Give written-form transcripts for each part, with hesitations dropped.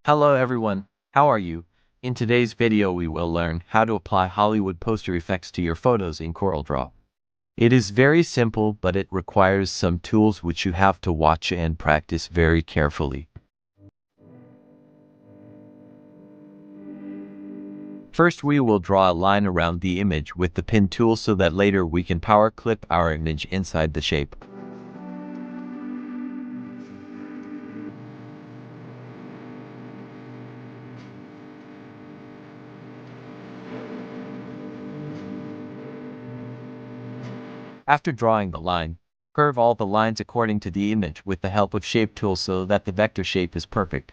Hello everyone, how are you? In today's video we will learn how to apply Hollywood poster effects to your photos in Coreldraw. It is very simple, but it requires some tools which you have to watch and practice very carefully. First we will draw a line around the image with the pen tool so that later we can power clip our image inside the shape. After drawing the line, curve all the lines according to the image with the help of shape tool so that the vector shape is perfect.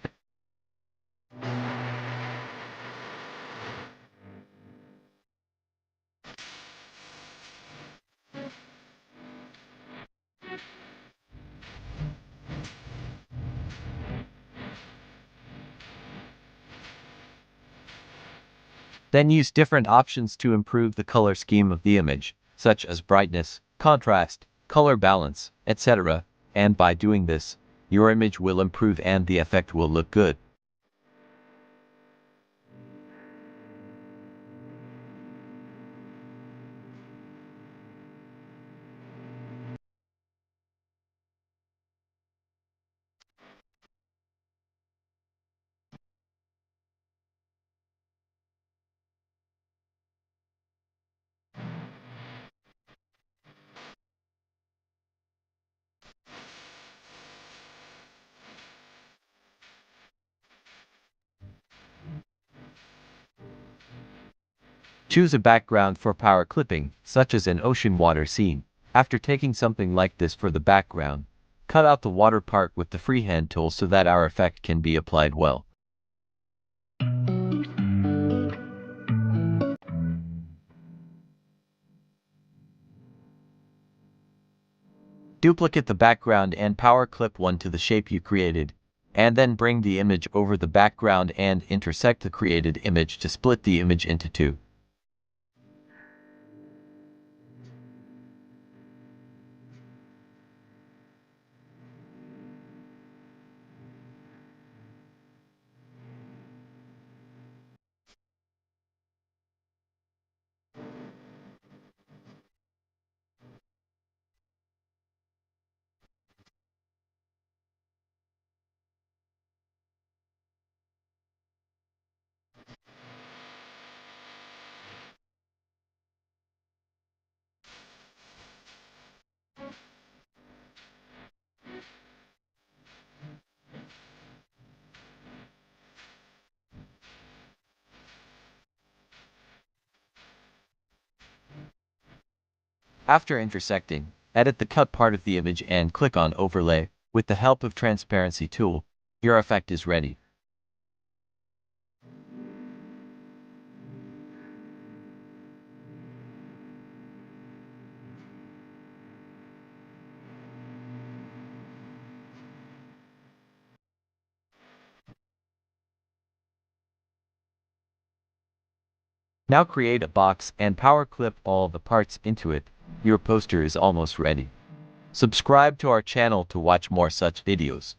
Then use different options to improve the color scheme of the image, such as brightness, contrast, color balance, etc. And by doing this, your image will improve and the effect will look good. Choose a background for power clipping, such as an ocean water scene. After taking something like this for the background, cut out the water part with the freehand tool so that our effect can be applied well. Duplicate the background and power clip one to the shape you created, and then bring the image over the background and intersect the created image to split the image into two. After intersecting, edit the cut part of the image and click on Overlay. With the help of Transparency tool, your effect is ready. Now create a box and power clip all the parts into it. Your poster is almost ready. Subscribe to our channel to watch more such videos.